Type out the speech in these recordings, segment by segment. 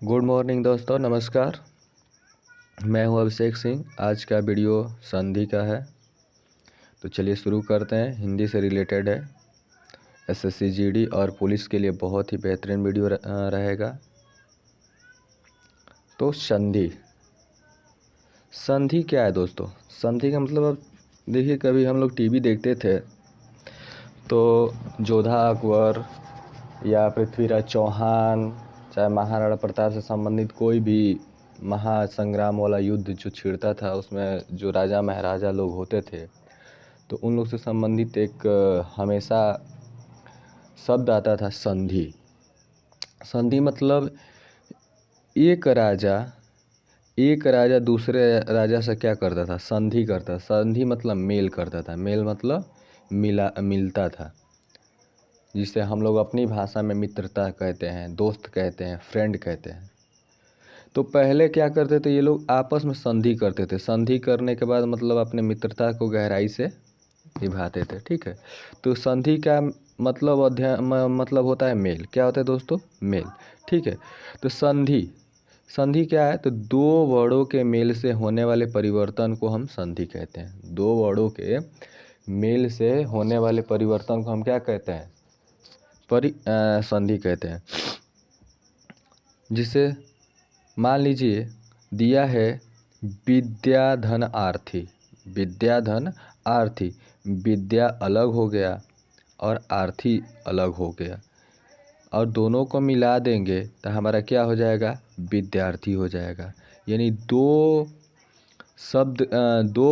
Good morning दोस्तों, नमस्कार। मैं हूं अभिषेक सिंह। आज का वीडियो संधि का है, तो चलिए शुरू करते हैं। हिंदी से रिलेटेड है, एसएससी जीडी और पुलिस के लिए बहुत ही बेहतरीन वीडियो रहेगा। तो संधि संधि क्या है दोस्तों? संधि का मतलब, अब देखिए, कभी हम लोग टीवी देखते थे तो जोधा अकबर या पृथ्वीराज चौहान, चाहे महाराणा प्रताप से संबंधित कोई भी महासंग्राम वाला युद्ध जो छिड़ता था, उसमें जो राजा महाराजा लोग होते थे, तो उन लोग से संबंधित एक हमेशा शब्द आता था, संधि। संधि मतलब एक राजा दूसरे राजा से क्या करता था? संधि करता। संधि मतलब मेल करता था। मेल मतलब मिलता था, जिसे हम लोग अपनी भाषा में मित्रता कहते हैं, दोस्त कहते हैं, फ्रेंड कहते हैं। तो पहले क्या करते थे ये लोग? आपस में संधि करते थे। संधि करने के बाद मतलब अपने मित्रता को गहराई से निभाते थे। ठीक है, तो संधि का मतलब मतलब होता है मेल। क्या होता है दोस्तों? मेल। ठीक है, तो संधि क्या है? तो दो वर्डों के मेल से होने वाले परिवर्तन को हम संधि कहते हैं। दो वर्डों के मेल से होने वाले परिवर्तन को हम क्या कहते हैं? संधि कहते हैं। जिसे मान लीजिए दिया है विद्याधन आर्थी। विद्याधन आर्थी, विद्या अलग हो गया और आर्थी अलग हो गया, और दोनों को मिला देंगे तो हमारा क्या हो जाएगा? विद्यार्थी हो जाएगा। यानी दो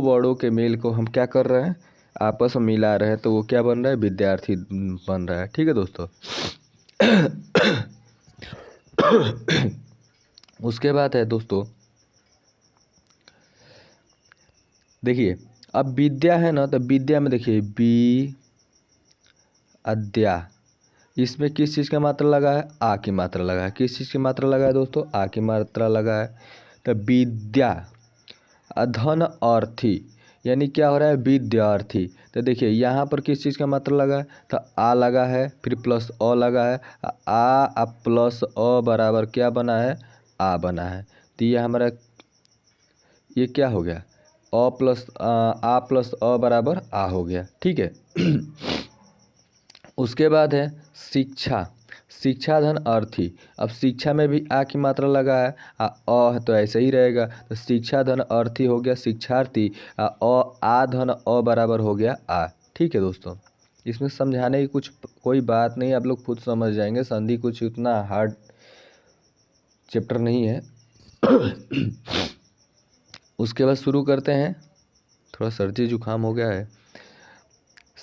वर्डों के मेल को हम क्या कर रहे हैं? आपस में मिला रहे हैं, तो वो क्या बन रहा है? विद्यार्थी बन रहा है। ठीक है दोस्तों। उसके बाद है दोस्तों, देखिए, अब विद्या है ना, तो विद्या में देखिए अद्या, इसमें किस चीज़ का मात्रा लगा है? आ की मात्रा लगा है। किस चीज़ की मात्रा लगा है दोस्तों? आ की मात्रा लगा है। तो विद्या अधन अर्थी, यानी क्या हो रहा है? विद्यार्थी। तो देखिए यहाँ पर किस चीज़ का मात्रा लगा है? तो आ लगा है, फिर प्लस अ लगा है। आ प्लस अ बराबर क्या बना है? आ बना है। तो ये हमारा ये क्या हो गया? आ प्लस अ बराबर आ हो गया। ठीक है। उसके बाद है शिक्षा। शिक्षा धन अर्थी। अब शिक्षा में भी आ की मात्रा लगा है, अ तो ऐसे ही रहेगा। तो शिक्षा धन अर्थी हो गया शिक्षार्थी, आ धन अ बराबर हो गया आ। ठीक है दोस्तों, इसमें समझाने की कोई बात नहीं, आप लोग खुद समझ जाएंगे। संधि कुछ उतना हार्ड चैप्टर नहीं है। उसके बाद शुरू करते हैं। थोड़ा सर्दी जुकाम हो गया है।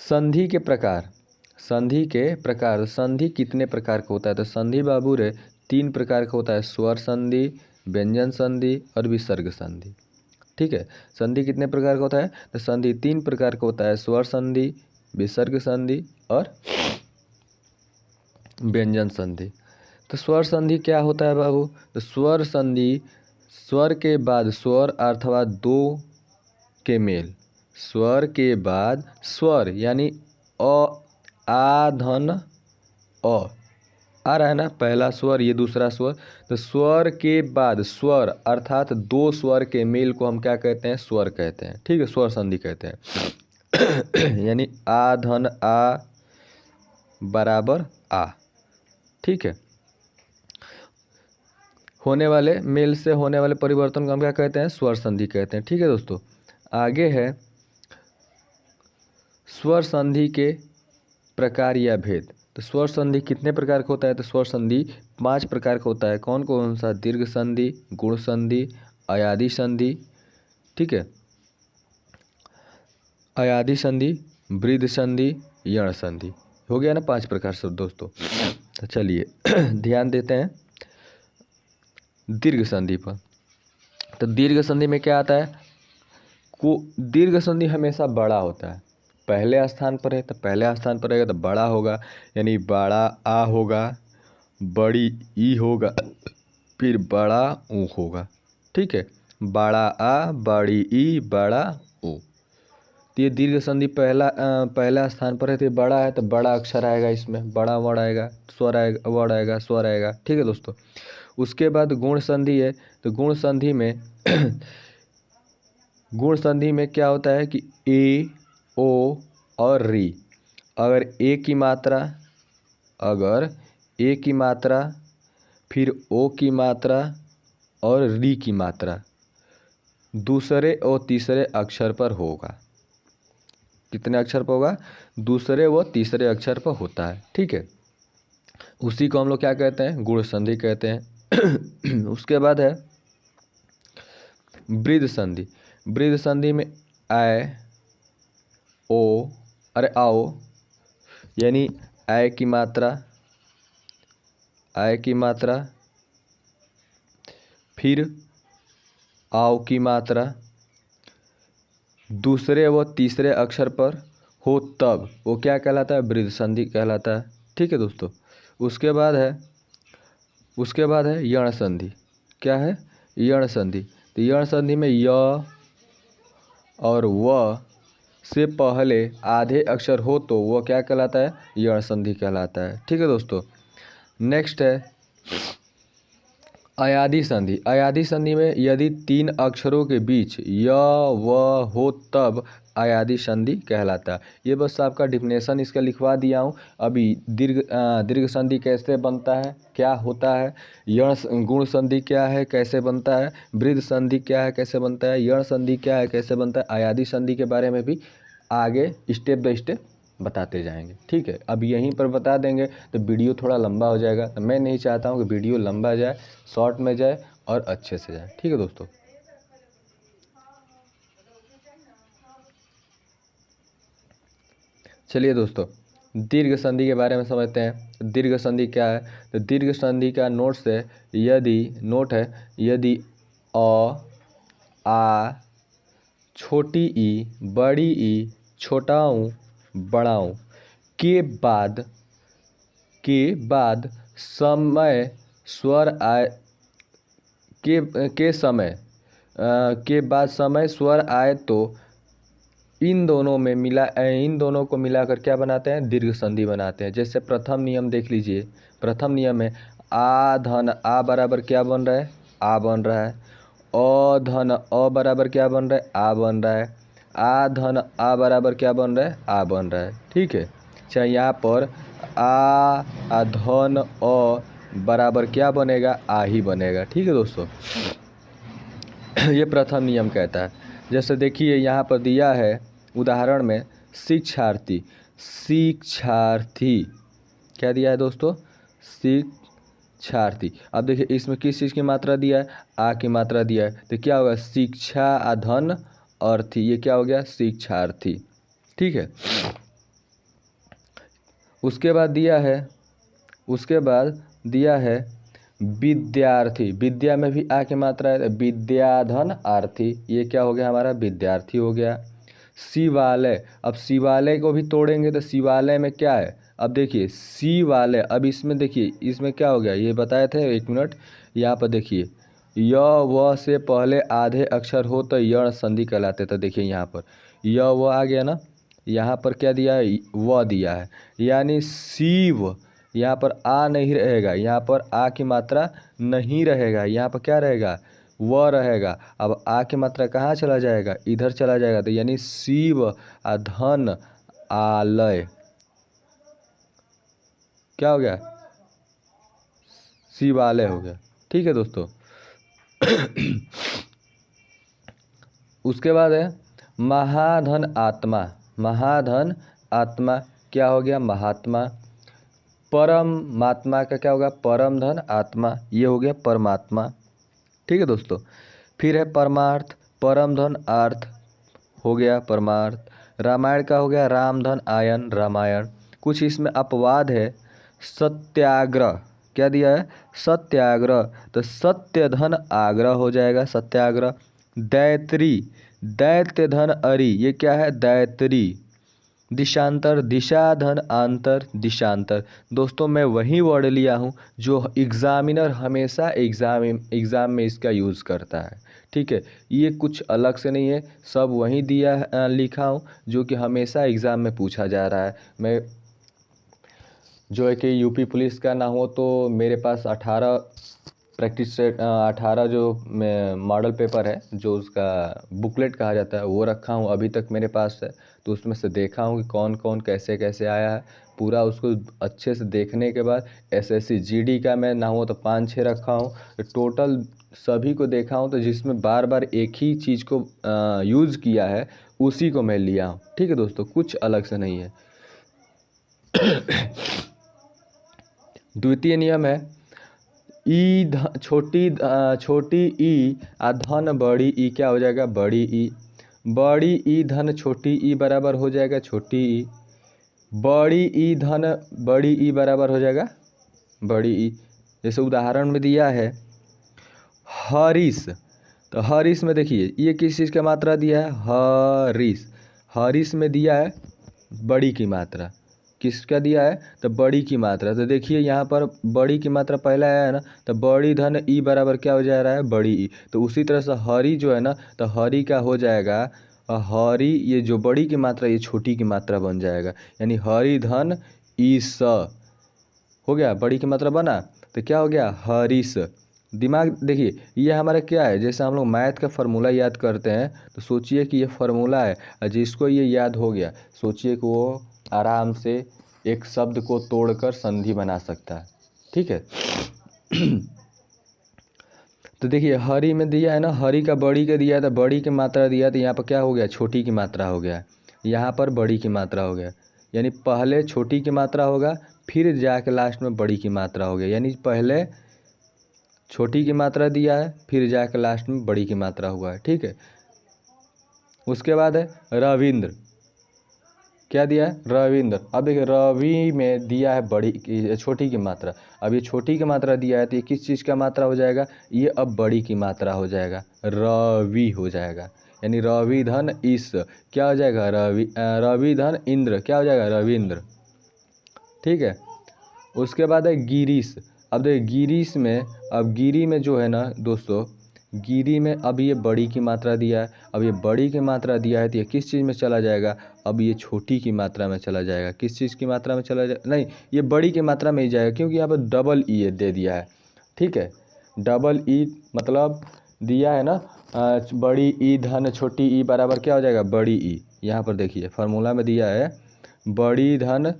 संधि के प्रकार। संधि कितने प्रकार का होता है? तो संधि बाबू रे 3 प्रकार का होता है। स्वर संधि, व्यंजन संधि और विसर्ग संधि। ठीक है, संधि कितने प्रकार का होता है? तो संधि 3 प्रकार का होता है। स्वर संधि, विसर्ग संधि और व्यंजन संधि। तो स्वर संधि क्या होता है बाबू? तो स्वर संधि स्वर के बाद स्वर अथवा दो के मेल। स्वर के बाद स्वर, यानी आ धन अ आ रहा है ना, पहला स्वर, ये दूसरा स्वर। तो स्वर के बाद स्वर अर्थात दो स्वर के मेल को हम क्या कहते हैं? स्वर कहते हैं। ठीक है, स्वर संधि कहते हैं। यानी आ धन आ बराबर आ। ठीक है, होने वाले मेल से होने वाले परिवर्तन को हम क्या कहते हैं? स्वर संधि कहते हैं। ठीक है दोस्तों, आगे है स्वर संधि के प्रकार या भेद। तो स्वर संधि कितने प्रकार का होता है? तो स्वर संधि 5 प्रकार का होता है। कौन कौन सा? दीर्घ संधि, गुण संधि, अयादि संधि। ठीक है, अयादि संधि, वृद्ध संधि, यण संधि। हो गया ना 5 प्रकार से दोस्तों। तो चलिए ध्यान देते हैं दीर्घ संधि पर। तो दीर्घ संधि में क्या आता है? दीर्घ संधि हमेशा बड़ा होता है। पहले स्थान पर है तो पहले स्थान पर रहेगा तो बड़ा होगा, यानी बड़ा आ होगा, बड़ी ई होगा, फिर बड़ा ऊ होगा। ठीक है, बड़ा आ, बड़ी ई, बड़ा ऊ। तो ये दीर्घ संधि पहला स्थान पर है, तो ये बड़ा है तो बड़ा अक्षर आएगा, इसमें बड़ा वर्ड आएगा, स्वर आएगा, वर्ड आएगा, स्वर आएगा। ठीक है दोस्तों, उसके बाद गुण संधि है, तो गुण संधि में गुण संधि में क्या होता है कि ए, ओ और री, अगर ए की मात्रा फिर ओ की मात्रा और री की मात्रा दूसरे और तीसरे अक्षर पर होगा। कितने अक्षर पर होगा? दूसरे व तीसरे अक्षर पर होता है। ठीक है, उसी को हम लोग क्या कहते हैं? गुण संधि कहते हैं। उसके बाद है वृद्ध संधि। वृद्ध संधि में ऐ, ओ, अरे आओ, यानी ऐ की मात्रा फिर आओ की मात्रा दूसरे व तीसरे अक्षर पर हो तब वो क्या कहलाता है? वृद्ध संधि कहलाता है। ठीक है दोस्तों, उसके बाद है यण संधि। क्या है? यण संधि। तो यण संधि में य और व से पहले आधे अक्षर हो तो वो क्या कहलाता है? यण संधि कहलाता है। ठीक है दोस्तों, नेक्स्ट है अयादि संधि। अयादि संधि में यदि 3 अक्षरों के बीच य व हो तब अयादि संधि कहलाता है। ये बस आपका डिफिनेशन इसका लिखवा दिया हूँ। अभी दीर्घ संधि कैसे बनता है, क्या होता है, गुण संधि क्या है, कैसे बनता है, वृद्ध संधि क्या है, कैसे बनता है, यण संधि क्या है, कैसे बनता है, अयादि संधि के बारे में भी आगे स्टेप बाय स्टेप बताते जाएंगे। ठीक है, अब यहीं पर बता देंगे तो वीडियो थोड़ा लंबा हो जाएगा, तो मैं नहीं चाहता हूँ कि वीडियो लंबा जाए, शॉर्ट में जाए और अच्छे से जाए। ठीक है दोस्तों, चलिए दोस्तों दीर्घ संधि के बारे में समझते हैं। दीर्घ संधि क्या है? तो दीर्घ संधि का नोट है यदि अ, आ, छोटी ई, बड़ी ई, छोटा ऊ, बड़ा ऊ के बाद समय स्वर आए के बाद समय स्वर आए तो इन दोनों को मिलाकर क्या बनाते हैं? दीर्घ संधि बनाते हैं। जैसे प्रथम नियम देख लीजिए। प्रथम नियम में आ धन आ बराबर क्या बन रहा है? आ बन रहा है। अ धन अ बराबर क्या बन रहा है? आ बन रहा है। आ धन आ बराबर क्या बन रहा है? आ बन रहा है। ठीक है, अच्छा यहाँ पर आ धन अ बराबर क्या बनेगा? आ ही बनेगा। ठीक है दोस्तों, ये प्रथम नियम कहता है। जैसे देखिए यहाँ पर दिया है उदाहरण में शिक्षार्थी। क्या दिया है दोस्तों? शिक्षार्थी। अब देखिए इसमें किस चीज़ की मात्रा दिया है? आ की मात्रा दिया है, तो क्या होगा? शिक्षा अधन अर्थी, ये क्या हो गया? शिक्षार्थी। ठीक है, उसके बाद दिया है विद्यार्थी। विद्या में भी आ की मात्रा है, विद्याधन आर्थी, ये क्या हो गया? हमारा विद्यार्थी हो गया। शिवालय। अब शिवालय को भी तोड़ेंगे तो शिवालय में क्या है? अब देखिए शिवालय, अब इसमें देखिए इसमें क्या हो गया? ये बताए थे, एक मिनट, यहाँ पर देखिए य व से पहले आधे अक्षर हो तो यण संधि कहलाते। तो देखिए यहाँ पर य व आ गया ना, यहाँ पर क्या दिया है? व दिया है, यानी शिव। यहाँ पर आ नहीं रहेगा, यहाँ पर आ की मात्रा नहीं रहेगा, यहाँ पर क्या रहेगा? व रहेगा। अब आ की मात्रा कहाँ चला जाएगा? इधर चला जाएगा, तो यानी शिव अधन आलय, क्या हो गया? शिवालय हो गया। ठीक है दोस्तों, उसके बाद है महाधन आत्मा। महाधन आत्मा क्या हो गया? महात्मा। परमात्मा का क्या होगा? परम धन आत्मा, ये हो गया परमात्मा। ठीक है दोस्तों, फिर है परमार्थ। परम धन आर्थ हो गया परमार्थ। रामायण का हो गया रामधन आयन, रामायण। कुछ इसमें अपवाद है। सत्याग्रह, क्या दिया है? सत्याग्रह, तो सत्य धन आग्रह हो जाएगा, सत्याग्रह। दैत्री, दैत्य धन अरि, ये क्या है? दैत्री। दिशांतर, दिशा धन आंतर, दिशांतर। दोस्तों मैं वही वर्ड लिया हूँ जो एग्जामिनर हमेशा एग्ज़ाम में इसका यूज़ करता है। ठीक है, ये कुछ अलग से नहीं है, सब वही लिखा हूँ जो कि हमेशा एग्ज़ाम में पूछा जा रहा है। मैं जो है कि यूपी पुलिस का ना हो तो मेरे पास 18 प्रैक्टिस सेट 18 जो मॉडल पेपर है, जो उसका बुकलेट कहा जाता है, वो रखा हूँ अभी तक मेरे पास है। तो उसमें से देखा हूँ कि कौन कौन कैसे कैसे आया है, पूरा उसको अच्छे से देखने के बाद एसएससी जीडी का मैं ना हुआ तो 5-6 रखा हूँ। तो टोटल सभी को देखा हूँ, तो जिसमें बार बार एक ही चीज़ को यूज़ किया है उसी को मैं लिया हूँ। ठीक है दोस्तों, कुछ अलग से नहीं है। द्वितीय नियम है छोटी ई धन बड़ी ई, क्या हो जाएगा, बड़ी ई। बड़ी ई धन छोटी ई बराबर हो जाएगा छोटी ई। बड़ी ई धन बड़ी ई बराबर हो जाएगा बड़ी ई। जैसे उदाहरण में दिया है हरीश, तो हरीश में देखिए ये किस चीज़ का मात्रा दिया है, हरीश। हरीश में दिया है बड़ी की मात्रा, किसका दिया है, तो बड़ी की मात्रा। तो देखिए यहाँ पर बड़ी की मात्रा पहला आया है ना, तो बड़ी धन ई बराबर क्या हो जा रहा है, बड़ी ई। तो उसी तरह से हरी जो है ना, तो हरी का हो जाएगा हरी, ये जो बड़ी की मात्रा ये छोटी की मात्रा बन जाएगा, यानी हरी धन ई स हो गया, बड़ी की मात्रा बना तो क्या हो गया, हरीश। दिमाग देखिए ये हमारा क्या है, जैसे हम लोग मैथ का फार्मूला याद करते हैं, तो सोचिए कि ये फार्मूला है और जिसको ये याद हो गया, सोचिए कि वो आराम से एक शब्द को तोड़कर संधि बना सकता है। ठीक है। तो देखिए हरी में दिया है ना, हरी का बड़ी का दिया है, तो बड़ी की मात्रा दिया, तो यहाँ पर क्या हो गया, छोटी की मात्रा हो गया, यहाँ पर बड़ी की मात्रा हो गया। यानी पहले छोटी की मात्रा होगा, फिर जाके लास्ट में बड़ी की मात्रा हो गया। यानी पहले छोटी की मात्रा दिया है, फिर जाके लास्ट में बड़ी की मात्रा हुआ है। ठीक है। उसके बाद है रविंद्र, क्या दिया है, रविंद्र। अब देखिए रवि में दिया है बड़ी की छोटी की मात्रा, अब ये छोटी की मात्रा दिया है, तो ये किस चीज़ का मात्रा हो जाएगा, ये अब बड़ी की मात्रा हो जाएगा, रवि हो जाएगा। यानी रवि धन इस क्या हो जाएगा, रवि धन इंद्र क्या हो जाएगा, रविंद्र। ठीक है। उसके बाद है गिरीश। अब देखिए गिरीश में, अब गिरी में जो है ना दोस्तों, गिरी में अब ये बड़ी की मात्रा दिया है, अब ये बड़ी की मात्रा दिया है, तो ये किस चीज़ में चला जाएगा, अब ये छोटी की मात्रा में चला जाएगा। किस चीज़ की मात्रा में चला जाएगा, नहीं ये बड़ी की मात्रा में ही जाएगा, क्योंकि यहाँ पर डबल ई दे दिया है। ठीक है, डबल ई मतलब दिया है ना, बड़ी ई धन छोटी ई बराबर क्या हो जाएगा, बड़ी ई। यहाँ पर देखिए फार्मूला में दिया है बड़ी धन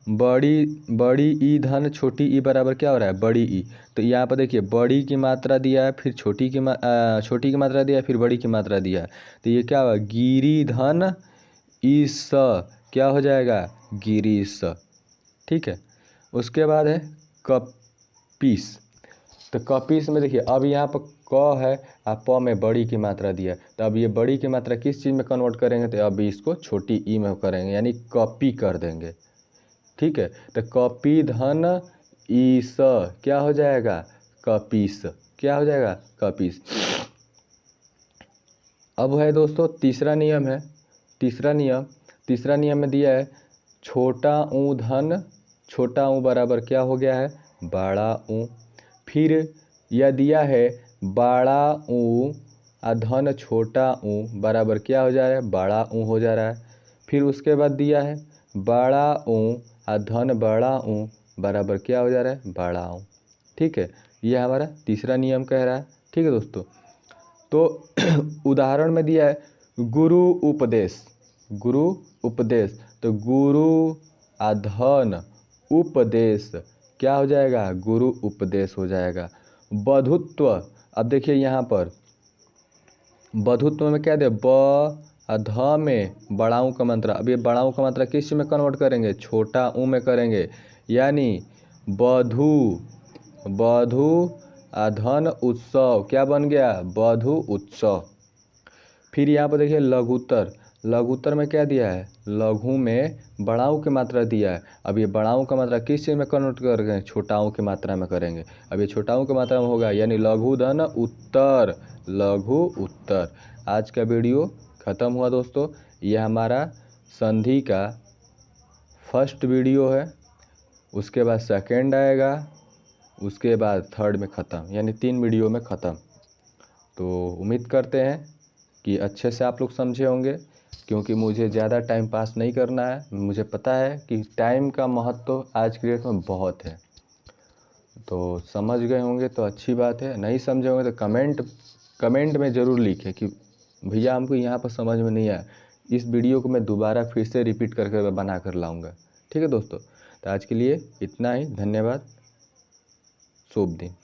बड़ी ई धन छोटी ई बराबर क्या हो रहा है, बड़ी ई। तो यहाँ पर देखिए बड़ी की मात्रा दिया है, फिर छोटी की मात्रा दिया है, फिर बड़ी की मात्रा दिया है, तो ये क्या होगा, गिरी धन ई स क्या हो जाएगा, गिरीश। ठीक है। उसके बाद है कपीस। तो कपीस में देखिए अब यहाँ पर क है और प में बड़ी की मात्रा दिया है, तो अब ये बड़ी की मात्रा किस चीज़ में कन्वर्ट करेंगे, तो अब इसको छोटी ई में करेंगे, यानी कॉपी कर देंगे। ठीक है। तो कपी धन ईस क्या हो जाएगा, कपीस। क्या हो जाएगा, कपीस। अब है दोस्तों तीसरा नियम है, तीसरा नियम में दिया है छोटा ऊ धन छोटा ऊ बराबर क्या हो गया है, बड़ा ऊ। फिर यह दिया है बड़ा ऊ धन छोटा ऊ बराबर क्या हो जा रहा है, बड़ा ऊ हो जा रहा है। फिर उसके बाद दिया है बड़ा ऊ धन बड़ा ऊ बराबर क्या हो जा रहा है, बड़ा ऊ। ठीक है, ये हमारा तीसरा नियम कह रहा है। ठीक है दोस्तों, तो उदाहरण में दिया है गुरु उपदेश, तो गुरु धन उपदेश क्या हो जाएगा, गुरु उपदेश हो जाएगा। बधुत्व, अब देखिए यहाँ पर बधुत्व में क्या दे, ब ध में बड़ा ऊ का मात्रा, अब ये बड़ा ऊ का मात्रा किस में कन्वर्ट करेंगे, छोटा ऊ में करेंगे, यानी बधु धन उत्सव क्या बन गया, बधु उत्सव। फिर यहाँ पर देखिए लघुत्तर में क्या दिया है, लघु में बड़ाऊ की मात्रा दिया है, अब ये बड़ाऊ का मात्रा किस चीज़ में कन्वर्ट करेंगे, छोटाऊ की मात्रा में करेंगे। अब ये छोटाऊ की मात्रा में होगा, यानी लघु धन उत्तर, लघु उत्तर। आज का वीडियो ख़त्म हुआ दोस्तों, ये हमारा संधि का फर्स्ट वीडियो है, उसके बाद सेकेंड आएगा, उसके बाद थर्ड में ख़त्म, यानी 3 वीडियो में ख़त्म। तो उम्मीद करते हैं कि अच्छे से आप लोग समझे होंगे, क्योंकि मुझे ज़्यादा टाइम पास नहीं करना है। मुझे पता है कि टाइम का महत्व आज की डेट में बहुत है। तो समझ गए होंगे तो अच्छी बात है, नहीं समझे होंगे तो कमेंट में ज़रूर लिखें कि भैया हमको यहाँ पर समझ में नहीं आया, इस वीडियो को मैं दोबारा फिर से रिपीट करके बना कर लाऊंगा। ठीक है दोस्तों, तो आज के लिए इतना ही। धन्यवाद। शुभ दिन।